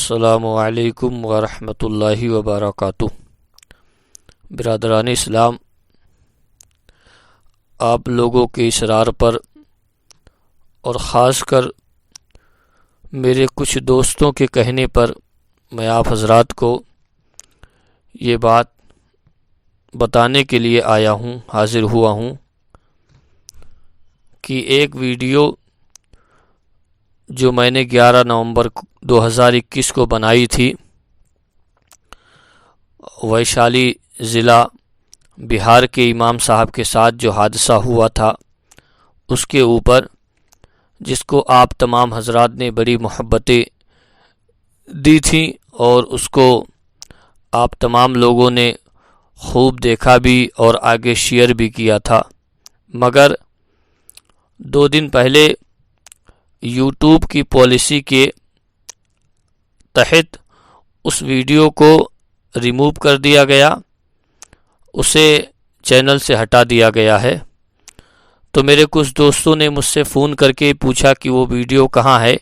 السلام علیکم ورحمۃ اللہ وبرکاتہ۔ برادران اسلام، آپ لوگوں کے اصرار پر اور خاص کر میرے کچھ دوستوں کے کہنے پر میں آپ حضرات کو یہ بات بتانے کے لیے آیا ہوں، حاضر ہوا ہوں کہ ایک ویڈیو جو میں نے 11 نومبر 2021 کو بنائی تھی، ویشالی ضلع بہار کے امام صاحب کے ساتھ جو حادثہ ہوا تھا اس کے اوپر، جس کو آپ تمام حضرات نے بڑی محبتیں دی تھیں اور اس کو آپ تمام لوگوں نے خوب دیکھا بھی اور آگے شیئر بھی کیا تھا، مگر 2 دن پہلے یوٹیوب کی پالیسی کے تحت اس ویڈیو کو ریموو کر دیا گیا، اسے چینل سے ہٹا دیا گیا ہے۔ تو میرے کچھ دوستوں نے مجھ سے فون کر کے پوچھا کہ وہ ویڈیو کہاں ہے،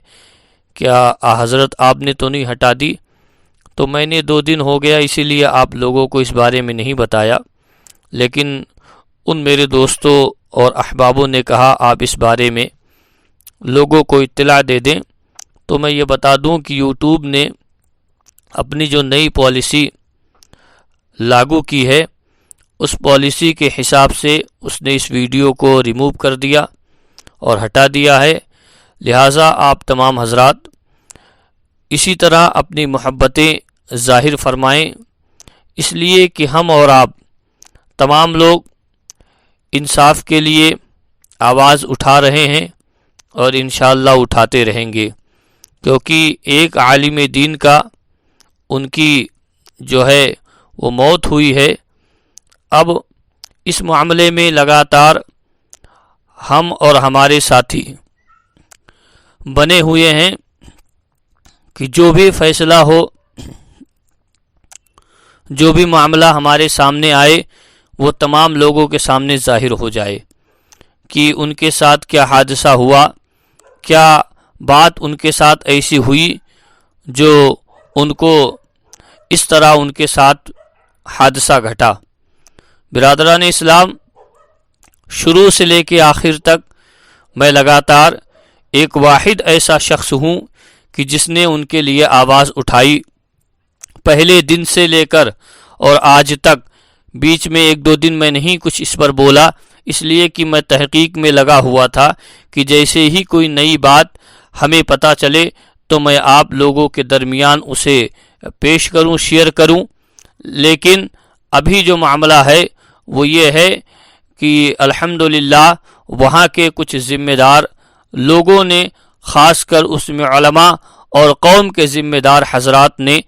کیا حضرت آپ نے تو نہیں ہٹا دی؟ تو میں نے 2 دن ہو گیا اسی لیے آپ لوگوں کو اس بارے میں نہیں بتایا، لیکن ان میرے دوستوں اور احبابوں نے کہا آپ اس بارے میں لوگوں کو اطلاع دے دیں۔ تو میں یہ بتا دوں کہ یوٹیوب نے اپنی جو نئی پالیسی لاگو کی ہے، اس پالیسی کے حساب سے اس نے اس ویڈیو کو ریموو کر دیا اور ہٹا دیا ہے، لہٰذا آپ تمام حضرات اسی طرح اپنی محبتیں ظاہر فرمائیں، اس لیے کہ ہم اور آپ تمام لوگ انصاف کے لیے آواز اٹھا رہے ہیں اور انشاءاللہ اٹھاتے رہیں گے، کیونکہ ایک عالم دین کا ان کی جو ہے وہ موت ہوئی ہے۔ اب اس معاملے میں لگاتار ہم اور ہمارے ساتھی بنے ہوئے ہیں کہ جو بھی فیصلہ ہو، جو بھی معاملہ ہمارے سامنے آئے، وہ تمام لوگوں کے سامنے ظاہر ہو جائے کہ ان کے ساتھ کیا حادثہ ہوا، کیا بات ان کے ساتھ ایسی ہوئی جو ان کو اس طرح ان کے ساتھ حادثہ گھٹا۔ برادران اسلام، شروع سے لے کے آخر تک میں لگاتار ایک واحد ایسا شخص ہوں کہ جس نے ان کے لیے آواز اٹھائی، پہلے دن سے لے کر اور آج تک۔ بیچ میں 1-2 دن میں نہیں کچھ اس پر بولا، اس لیے کہ میں تحقیق میں لگا ہوا تھا کہ جیسے ہی کوئی نئی بات ہمیں پتہ چلے تو میں آپ لوگوں کے درمیان اسے پیش کروں، شیئر کروں۔ لیکن ابھی جو معاملہ ہے وہ یہ ہے کہ الحمدللہ وہاں کے کچھ ذمہ دار لوگوں نے، خاص کر اس میں علماء اور قوم کے ذمہ دار حضرات نے،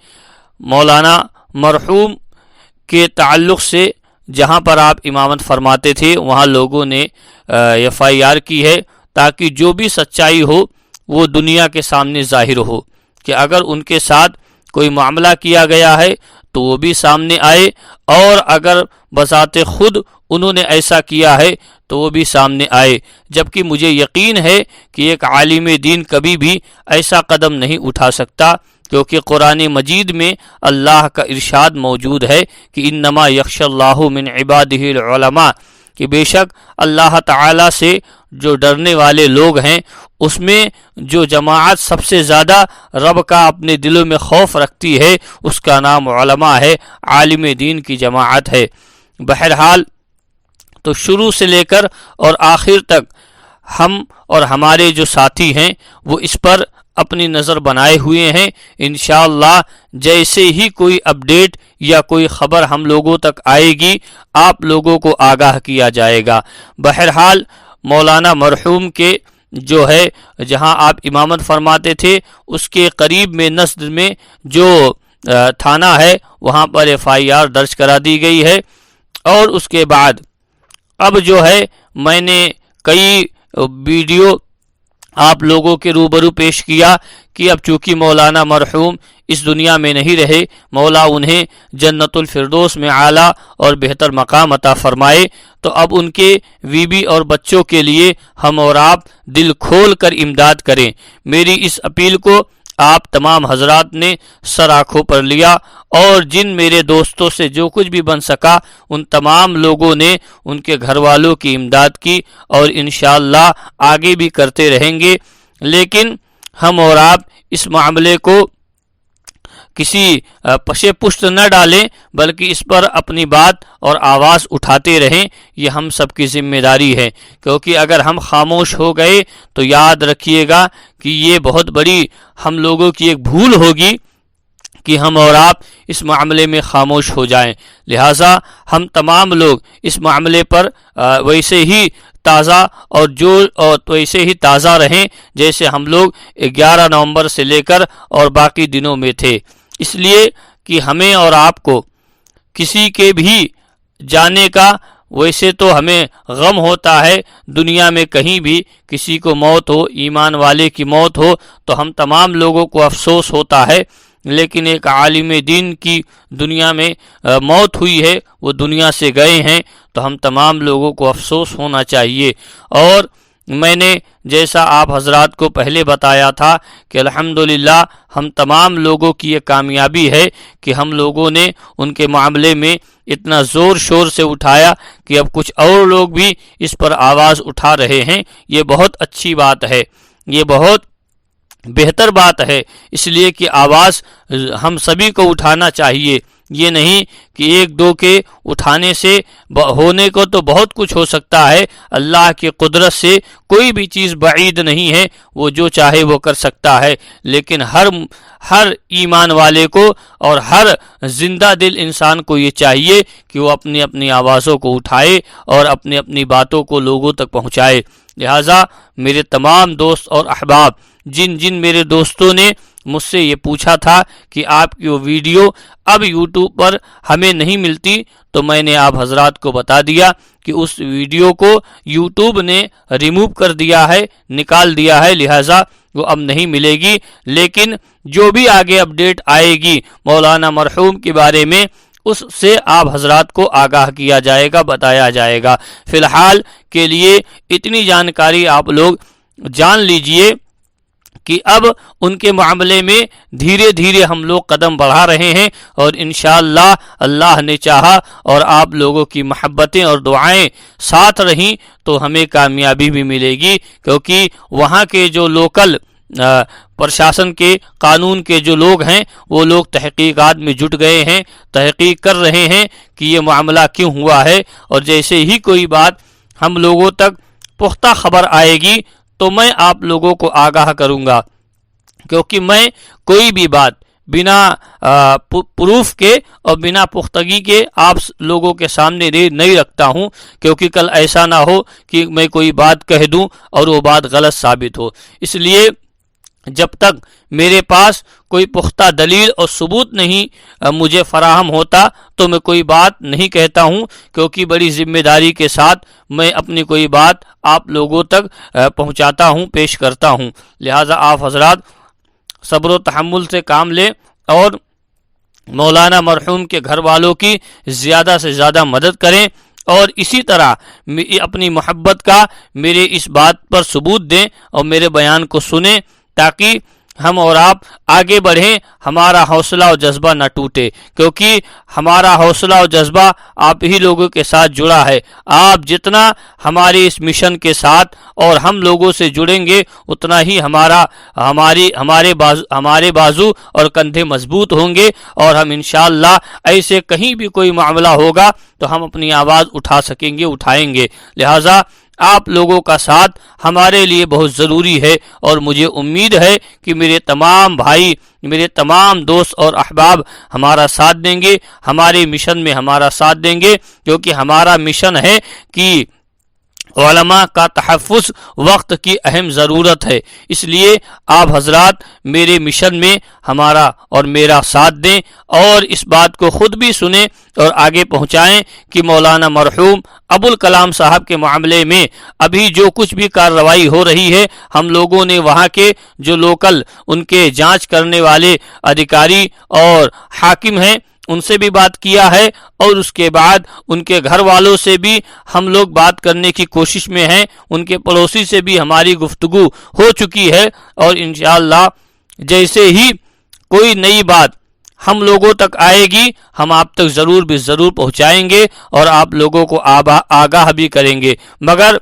مولانا مرحوم کے تعلق سے جہاں پر آپ امامت فرماتے تھے وہاں لوگوں نے FIR کی ہے، تاکہ جو بھی سچائی ہو وہ دنیا کے سامنے ظاہر ہو، کہ اگر ان کے ساتھ کوئی معاملہ کیا گیا ہے تو وہ بھی سامنے آئے، اور اگر بذات خود انہوں نے ایسا کیا ہے تو وہ بھی سامنے آئے۔ جبکہ مجھے یقین ہے کہ ایک عالم دین کبھی بھی ایسا قدم نہیں اٹھا سکتا، کیونکہ قرآن مجید میں اللہ کا ارشاد موجود ہے کہ انما یخشی اللہ من عبادہ العلماء، کہ بے شک اللہ تعالی سے جو ڈرنے والے لوگ ہیں اس میں جو جماعت سب سے زیادہ رب کا اپنے دلوں میں خوف رکھتی ہے اس کا نام علماء ہے، عالم دین کی جماعت ہے۔ بہرحال تو شروع سے لے کر اور آخر تک ہم اور ہمارے جو ساتھی ہیں وہ اس پر اپنی نظر بنائے ہوئے ہیں۔ انشاءاللہ جیسے ہی کوئی اپڈیٹ یا کوئی خبر ہم لوگوں تک آئے گی آپ لوگوں کو آگاہ کیا جائے گا۔ بہرحال مولانا مرحوم کے جو ہے جہاں آپ امامت فرماتے تھے اس کے قریب میں نزد میں جو تھانہ ہے وہاں پر FIR درج کرا دی گئی ہے، اور اس کے بعد اب جو ہے میں نے کئی ویڈیو آپ لوگوں کے روبرو پیش کیا کہ اب چونکہ مولانا مرحوم اس دنیا میں نہیں رہے، مولا انہیں جنت الفردوس میں اعلیٰ اور بہتر مقام عطا فرمائے، تو اب ان کے بیوی اور بچوں کے لیے ہم اور آپ دل کھول کر امداد کریں۔ میری اس اپیل کو آپ تمام حضرات نے سر آنکھوں پر لیا، اور جن میرے دوستوں سے جو کچھ بھی بن سکا ان تمام لوگوں نے ان کے گھر والوں کی امداد کی، اور انشاءاللہ آگے بھی کرتے رہیں گے۔ لیکن ہم اور آپ اس معاملے کو کسی پشے پشت نہ ڈالیں، بلکہ اس پر اپنی بات اور آواز اٹھاتے رہیں، یہ ہم سب کی ذمہ داری ہے، کیونکہ اگر ہم خاموش ہو گئے تو یاد رکھیے گا کہ یہ بہت بڑی ہم لوگوں کی ایک بھول ہوگی کہ ہم اور آپ اس معاملے میں خاموش ہو جائیں۔ لہٰذا ہم تمام لوگ اس معاملے پر ویسے ہی تازہ اور ویسے ہی تازہ رہیں جیسے ہم لوگ 11 نومبر سے لے کر اور باقی دنوں میں تھے، اس لیے کہ ہمیں اور آپ کو کسی کے بھی جانے کا ویسے تو ہمیں غم ہوتا ہے، دنیا میں کہیں بھی کسی کو موت ہو، ایمان والے کی موت ہو تو ہم تمام لوگوں کو افسوس ہوتا ہے، لیکن ایک عالم دین کی دنیا میں موت ہوئی ہے، وہ دنیا سے گئے ہیں، تو ہم تمام لوگوں کو افسوس ہونا چاہیے۔ اور میں نے جیسا آپ حضرات کو پہلے بتایا تھا کہ الحمدللہ ہم تمام لوگوں کی یہ کامیابی ہے کہ ہم لوگوں نے ان کے معاملے میں اتنا زور شور سے اٹھایا کہ اب کچھ اور لوگ بھی اس پر آواز اٹھا رہے ہیں۔ یہ بہت اچھی بات ہے، یہ بہت بہتر بات ہے، اس لیے کہ آواز ہم سبھی کو اٹھانا چاہیے۔ یہ نہیں کہ ایک دو کے اٹھانے سے ہونے کو تو بہت کچھ ہو سکتا ہے، اللہ کی قدرت سے کوئی بھی چیز بعید نہیں ہے، وہ جو چاہے وہ کر سکتا ہے، لیکن ہر ایمان والے کو اور ہر زندہ دل انسان کو یہ چاہیے کہ وہ اپنی اپنی آوازوں کو اٹھائے اور اپنی اپنی باتوں کو لوگوں تک پہنچائے۔ لہٰذا میرے تمام دوست اور احباب، جن میرے دوستوں نے مجھ سے یہ پوچھا تھا کہ آپ کی وہ ویڈیو اب یوٹیوب پر ہمیں نہیں ملتی، تو میں نے آپ حضرات کو بتا دیا کہ اس ویڈیو کو یوٹیوب نے ریموو کر دیا ہے، نکال دیا ہے، لہٰذا وہ اب نہیں ملے گی۔ لیکن جو بھی آگے اپڈیٹ آئے گی مولانا مرحوم کے بارے میں، اس سے آپ حضرات کو آگاہ کیا جائے گا، بتایا جائے گا۔ فی الحال کے لیے اتنی جانکاری آپ لوگ جان لیجئے کہ اب ان کے معاملے میں دھیرے دھیرے ہم لوگ قدم بڑھا رہے ہیں، اور انشاءاللہ اللہ نے چاہا اور آپ لوگوں کی محبتیں اور دعائیں ساتھ رہیں تو ہمیں کامیابی بھی ملے گی، کیونکہ وہاں کے جو لوکل پرشاسن کے قانون کے جو لوگ ہیں وہ لوگ تحقیقات میں جٹ گئے ہیں، تحقیق کر رہے ہیں کہ یہ معاملہ کیوں ہوا ہے، اور جیسے ہی کوئی بات ہم لوگوں تک پختہ خبر آئے گی تو میں آپ لوگوں کو آگاہ کروں گا، کیونکہ میں کوئی بھی بات بنا پروف کے اور بنا پختگی کے آپ لوگوں کے سامنے نہیں رکھتا ہوں، کیونکہ کل ایسا نہ ہو کہ میں کوئی بات کہہ دوں اور وہ بات غلط ثابت ہو۔ اس لیے جب تک میرے پاس کوئی پختہ دلیل اور ثبوت نہیں مجھے فراہم ہوتا تو میں کوئی بات نہیں کہتا ہوں، کیونکہ بڑی ذمہ داری کے ساتھ میں اپنی کوئی بات آپ لوگوں تک پہنچاتا ہوں، پیش کرتا ہوں۔ لہٰذا آپ حضرات صبر و تحمل سے کام لیں اور مولانا مرحوم کے گھر والوں کی زیادہ سے زیادہ مدد کریں، اور اسی طرح اپنی محبت کا میرے اس بات پر ثبوت دیں اور میرے بیان کو سنیں، تاکہ ہم اور آپ آگے بڑھیں، ہمارا حوصلہ اور جذبہ نہ ٹوٹے، کیونکہ ہمارا حوصلہ اور جذبہ آپ ہی لوگوں کے ساتھ جڑا ہے۔ آپ جتنا ہمارے اس مشن کے ساتھ اور ہم لوگوں سے جڑیں گے اتنا ہی ہمارے بازو اور کندھے مضبوط ہوں گے، اور ہم انشاءاللہ ایسے کہیں بھی کوئی معاملہ ہوگا تو ہم اپنی آواز اٹھا سکیں گے، اٹھائیں گے۔ لہٰذا آپ لوگوں کا ساتھ ہمارے لیے بہت ضروری ہے، اور مجھے امید ہے کہ میرے تمام بھائی، میرے تمام دوست اور احباب ہمارا ساتھ دیں گے، ہمارے مشن میں ہمارا ساتھ دیں گے، کیونکہ ہمارا مشن ہے کہ علماء کا تحفظ وقت کی اہم ضرورت ہے۔ اس لیے آپ حضرات میرے مشن میں ہمارا اور میرا ساتھ دیں، اور اس بات کو خود بھی سنیں اور آگے پہنچائیں کہ مولانا مرحوم ابوالکلام صاحب کے معاملے میں ابھی جو کچھ بھی کارروائی ہو رہی ہے، ہم لوگوں نے وہاں کے جو لوکل ان کے جانچ کرنے والے ادھیکاری اور حاکم ہیں ان سے بھی بات کیا ہے، اور اس کے بعد ان کے گھر والوں سے بھی ہم لوگ بات کرنے کی کوشش میں ہیں، ان کے پڑوسی سے بھی ہماری گفتگو ہو چکی ہے، اور انشاءاللہ جیسے ہی کوئی نئی بات ہم لوگوں تک آئے گی ہم آپ تک ضرور بھی ضرور پہنچائیں گے اور آپ لوگوں کو آگاہ بھی کریں گے، مگر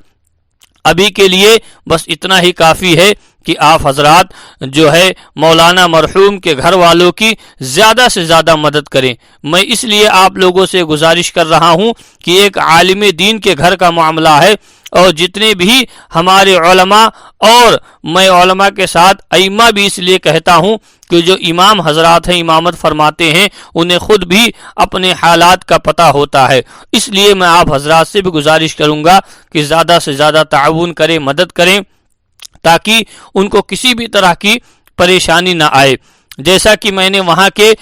ابھی کے لیے بس اتنا ہی کافی ہے کہ آپ حضرات جو ہے مولانا مرحوم کے گھر والوں کی زیادہ سے زیادہ مدد کریں۔ میں اس لیے آپ لوگوں سے گزارش کر رہا ہوں کہ ایک عالم دین کے گھر کا معاملہ ہے، اور جتنے بھی ہمارے علماء، اور میں علماء کے ساتھ ائمہ بھی اس لیے کہتا ہوں کہ جو امام حضرات ہیں، امامت فرماتے ہیں، انہیں خود بھی اپنے حالات کا پتہ ہوتا ہے، اس لیے میں آپ حضرات سے بھی گزارش کروں گا کہ زیادہ سے زیادہ تعاون کریں، مدد کریں، تاکہ ان کو کسی بھی طرح کی پریشانی نہ آئے۔ جیسا کہ میں نے وہاں کے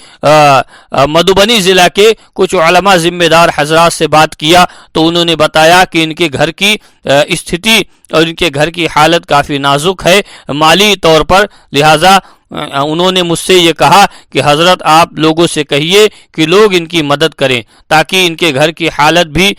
مدھوبنی ضلع کے کچھ علماء ذمہ دار حضرات سے بات کیا تو انہوں نے بتایا کہ ان کے گھر کی استھتی اور ان کے گھر کی حالت کافی نازک ہے مالی طور پر، لہٰذا انہوں نے مجھ سے یہ کہا کہ حضرت آپ لوگوں سے کہیے کہ لوگ ان کی مدد کریں تاکہ ان کے گھر کی حالت بھی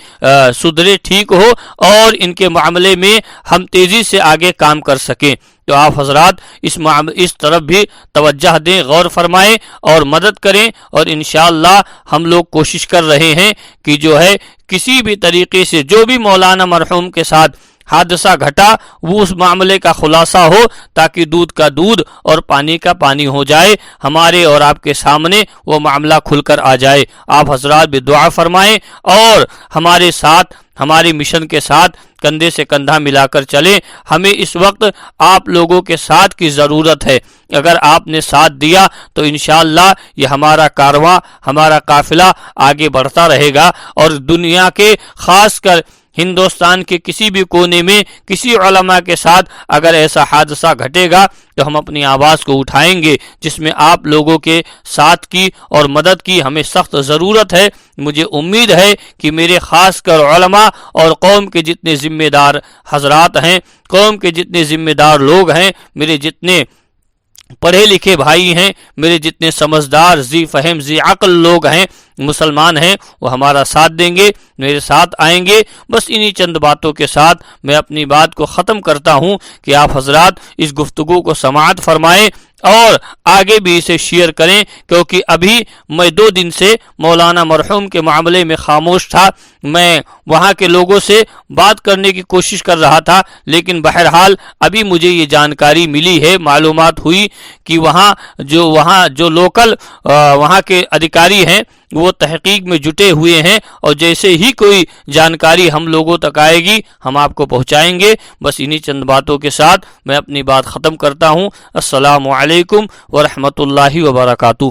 سدھرے، ٹھیک ہو، اور ان کے معاملے میں ہم تیزی سے آگے کام کر سکیں۔ تو آپ حضرات اس طرف بھی توجہ دیں، غور فرمائیں اور مدد کریں، اور انشاءاللہ ہم لوگ کوشش کر رہے ہیں کہ جو ہے کسی بھی طریقے سے جو بھی مولانا مرحوم کے ساتھ حادثہ گھٹا وہ اس معاملے کا خلاصہ ہو، تاکہ دودھ کا دودھ اور پانی کا پانی ہو جائے، ہمارے اور آپ کے سامنے وہ معاملہ کھل کر آ جائے۔ آپ حضرات بھی دعا فرمائیں اور ہمارے ساتھ، ہماری مشن کے ساتھ کندھے سے کندھا ملا کر چلیں۔ ہمیں اس وقت آپ لوگوں کے ساتھ کی ضرورت ہے، اگر آپ نے ساتھ دیا تو انشاءاللہ یہ ہمارا کارواں، ہمارا قافلہ آگے بڑھتا رہے گا، اور دنیا کے خاص کر ہندوستان کے کسی بھی کونے میں کسی علماء کے ساتھ اگر ایسا حادثہ گھٹے گا تو ہم اپنی آواز کو اٹھائیں گے، جس میں آپ لوگوں کے ساتھ کی اور مدد کی ہمیں سخت ضرورت ہے۔ مجھے امید ہے کہ میرے خاص کر علماء اور قوم کے جتنے ذمہ دار حضرات ہیں، قوم کے جتنے ذمہ دار لوگ ہیں، میرے جتنے پڑھے لکھے بھائی ہیں، میرے جتنے سمجھدار، ذی فہم، ذی عقل لوگ ہیں، مسلمان ہیں، وہ ہمارا ساتھ دیں گے، میرے ساتھ آئیں گے۔ بس انہی چند باتوں کے ساتھ میں اپنی بات کو ختم کرتا ہوں کہ آپ حضرات اس گفتگو کو سماعت فرمائیں اور آگے بھی اسے شیئر کریں، کیونکہ ابھی میں 2 دن سے مولانا مرحوم کے معاملے میں خاموش تھا۔ میں وہاں کے لوگوں سے بات کرنے کی کوشش کر رہا تھا، لیکن بہرحال ابھی مجھے یہ جانکاری ملی ہے، معلومات ہوئی کہ وہاں جو لوکل وہاں کے ادھیکاری ہیں وہ تحقیق میں جٹے ہوئے ہیں، اور جیسے ہی کوئی جانکاری ہم لوگوں تک آئے گی ہم آپ کو پہنچائیں گے۔ بس انہی چند باتوں کے ساتھ میں اپنی بات ختم کرتا ہوں۔ السلام علیکم ورحمۃ اللہ وبرکاتہ۔